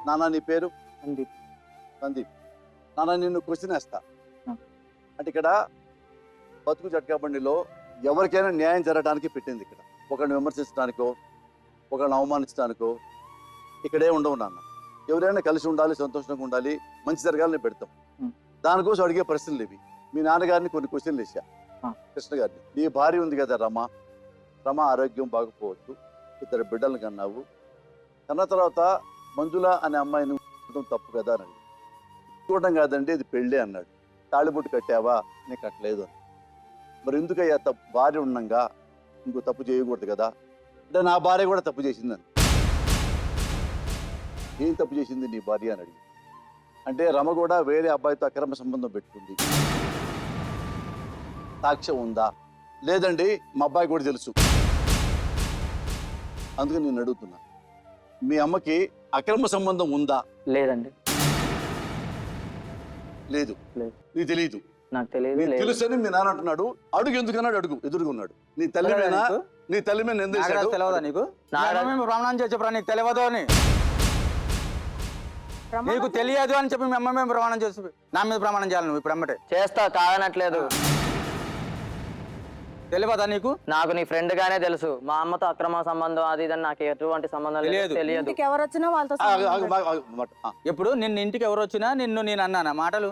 నాన్న నీ పేరు? సందీప్. సందీప్. నాన్న నిన్ను క్వశ్చన్ వేస్తా. అంటే ఇక్కడ బతుకు జట్కా బండిలో ఎవరికైనా న్యాయం జరగడానికి పెట్టింది. ఇక్కడ ఒకరిని విమర్శించడానికో ఒకరిని అవమానించడానికో ఇక్కడే ఉండవు నాన్న. ఎవరైనా కలిసి ఉండాలి, సంతోషంగా ఉండాలి, మంచి జరగాలని పెడతాం. దానికోసం అడిగే ప్రశ్నలు ఇవి. మీ నాన్నగారిని కొన్ని క్వశ్చన్లు వేసా, కృష్ణ గారిని. నీ భార్య ఉంది కదా రమ, రమ ఆరోగ్యం బాగపోవచ్చు, 2 బిడ్డలను కన్నావు, కన్న తర్వాత మంజుల అనే అమ్మాయిని చూడడం తప్పు కదా అని. చూడడం కాదండి, ఇది పెళ్ళి అన్నాడు. తాళిబొట్టు కట్టావా? నేను కట్టలేదు అని. మరి ఎందుకయ్యా తప్పు? భార్య ఉండగా ఇంకో తప్పు చేయకూడదు కదా అంటే నా భార్య కూడా తప్పు చేసిందని. ఏం తప్పు చేసింది నీ భార్య అని అడిగి, అంటే రమ కూడా వేరే అబ్బాయితో అక్రమ సంబంధం పెట్టుకుంది, సాక్ష్యం ఉందా? లేదండి మా అబ్బాయి కూడా తెలుసు. అందుకని నేను అడుగుతున్నా, మీ అమ్మకి అక్రమ సంబంధం ఉందా? లేదండి. లేదు. నీకు తెలియదు? నాకు తెలియదు. తెలుసు అని మీ నాన్న అంటున్నాడు. అడుగు ఎందుకన్నాడు? అడుగు, ఎదురుగున్నాడు. నీ తల్లి మీద తెలియదా నీకు? ప్రమాణం చేసి చెప్పరా నీకు తెలియదు అని? నీకు తెలియదు అని చెప్పి మీ అమ్మ మేము ప్రమాణం చేసి నా మీద ప్రమాణం చేయాలి నువ్వు ఇప్పుడు అమ్మటే? చేస్తా, కాదనట్లేదు. తెలియదా నీకు? నాకు నీ ఫ్రెండ్ గానే తెలుసు. మా అమ్మతో అక్రమ సంబంధం అది ఇది నాకు ఎటువంటి సంబంధం లేదు. తెలియదు. ఇప్పుడు నిన్ను ఇంటికి ఎవరు వచ్చినా నిన్ను నేను అన్నానా మాటలు?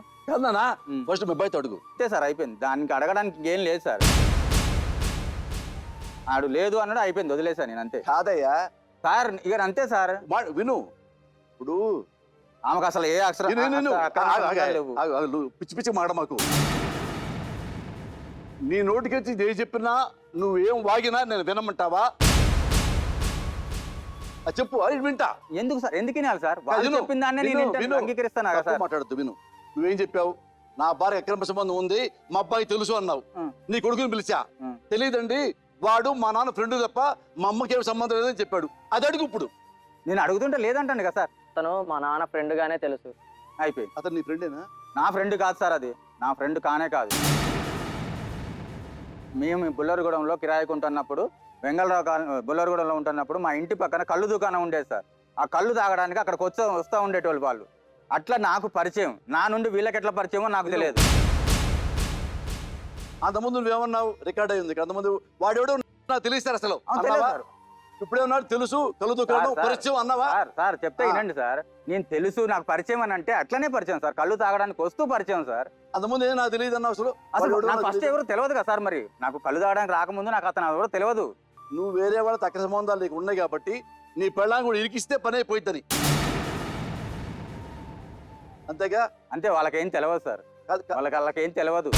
ఫస్ట్ మీ అబ్బాయితో అడుగు. అంతే సార్, అయిపోయింది. దానికి అడగడానికి ఏం లేదు సార్. ఆడు లేదు అన్నాడు, అయిపోయింది, వదిలేసా నేను అంతే. కాదయ్యా సార్, ఇక అంతే సార్. విను, ఇప్పుడు ఆమెకు అసలు ఏ అక్షరం పిచ్చి పిచ్చి మాట మాకు. నీ నోటికొచ్చి ఏ చెప్పినా నువ్వేం వాగినా నేను వినమంటావా? చెప్పు, అది వింటా. ఎందుకు సార్? ఎందుకు వినాలి సార్? చెప్పిన దాన్ని అంగీకరిస్తాను. మాట్లాడద్దు, విను. నువ్వేం చెప్పావు? నా భార్య అక్రమ సంబంధం ఉంది, మా అబ్బాయి తెలుసు అన్నావు. నీ కొడుకుని పిలిచా, తెలియదండి వాడు మా నాన్న ఫ్రెండ్ తప్ప మా అమ్మకి ఏం సంబంధం లేదని చెప్పాడు. అది అడుగు. ఇప్పుడు నేను అడుగుతుంటే లేదంటాను కదా సార్. అతను మా నాన్న ఫ్రెండ్ గానే తెలుసు. అయిపోయింది. అతను నీ ఫ్రెండేనా? నా ఫ్రెండ్ కాదు సార్, అది నా ఫ్రెండ్ కానే కాదు. మేము బుల్లరగూడెంలో కిరాయికి ఉంటున్నప్పుడు, వెంగళరావు బుల్లరగూడెంలో ఉంటున్నప్పుడు మా ఇంటి పక్కన కళ్ళు దుకాణం ఉండేది సార్. ఆ కళ్ళు తాగడానికి అక్కడికి వస్తూ ఉండేటోళ్ళు వాళ్ళు. అట్లా నాకు పరిచయం. నా నుండి వీళ్ళకి ఎట్లా పరిచయమో నాకు తెలియదు. అంతకుముందు నువ్వేమన్నావు? రికార్డ్ అయ్యింది. అంతకుముందు వాడెవడో నాకు తెలియదు అసలు. ఇప్పుడేమన్నాడు? తెలుసు, కళ్ళు దుకాణం పరిచయం అన్నావా? సార్ చెప్తే వినండి సార్. నేను తెలుసు, నాకు పరిచయం అని అంటే అట్లనే పరిచయం సార్. కళ్ళు తాగడానికి వస్తూ పరిచయం సార్. అంతకుముందు ఏం నాకు తెలియదు అన్నావు అసలు. నాకు ఫస్ట్ ఎవరు తెలియదు కదా సార్. మరి నాకు కళ్ళు తాగడానికి రాకముందు నాకు అతను ఎవరో తెలియదు. నువ్వు వేరే వాళ్ళ తక్కువ సంబంధాలు నీకు ఉన్నాయి కాబట్టి నీ పెళ్ళాన్ని కూడా ఇరికిస్తే పని అయిపోయిందని. అంతేగా? అంతే. వాళ్ళకేం తెలియదు సార్. వాళ్ళకేం తెలియదు.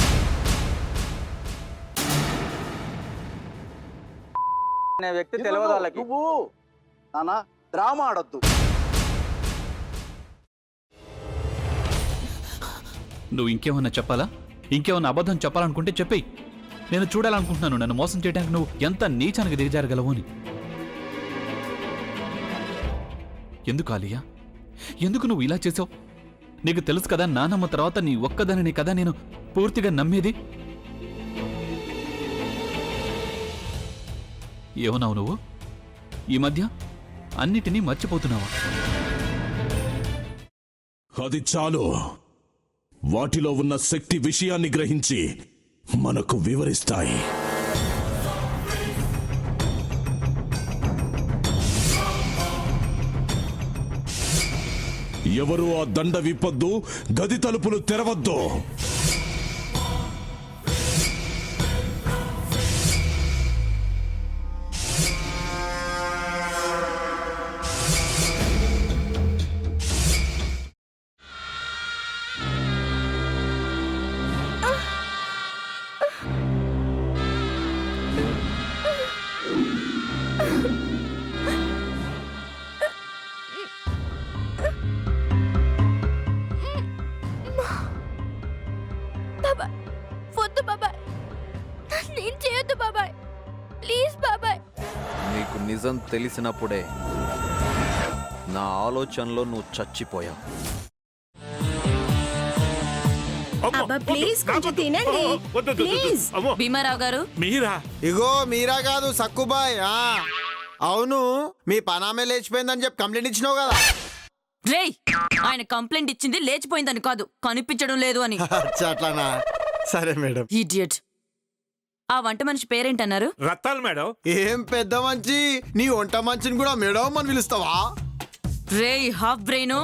అనే వ్యక్తి తెలియదు వాళ్ళకి. నువ్వు నానా డ్రామా ఆడద్దు. నువ్వు ఇంకేమన్నా చెప్పాలా? ఇంకేమన్నా అబద్ధం చెప్పాలనుకుంటే చెప్పేయి. నేను చూడాలనుకుంటున్నాను నన్ను మోసం చేయడానికి నువ్వు ఎంత నీచానికి దిగజారగలవు అని. ఎందుకు ఆలియా, ఎందుకు నువ్వు ఇలా చేసావు? నీకు తెలుసు కదా నానమ్మ తర్వాత నీ ఒక్కదానిని కదా నేను పూర్తిగా నమ్మేది. ఏమన్నావు నువ్వు? ఈ మధ్య అన్నిటినీ మర్చిపోతున్నావా? అది చాలు. వాటిలో ఉన్న శక్తి విషయాన్ని గ్రహించి మనకు వివరిస్తాయి. ఎవరు ఆ దండ విప్పొద్దు, గది తలుపులు తెరవద్దు. నీకు నిజం తెలిసినప్పుడే నా ఆలోచనలో నువ్వు చచ్చిపోయావు. భీమారావు గారు, మీరా? ఇగో మీరా కాదు, సక్కుబాయ్. అవును, మీ పనామే లేచిపోయిందని చెప్పి కంప్లైంట్ ఇచ్చినావు కదా. రేయ్, ఆయన కంప్లైంట్ ఇచ్చింది లేచిపోయిందని కాదు, కనిపించడం లేదు అని. అట్లానా? సరే మేడం. ఇడియట్. ఆ వంట మనిషి పేరేంటన్నారు? రత్తాలు మేడం. ఏం పెద్ద మంచి, నీ వంట మంచిని కూడా మేడం అని పిలుస్తావా? రేయ్ హాఫ్ బ్రెయిన్,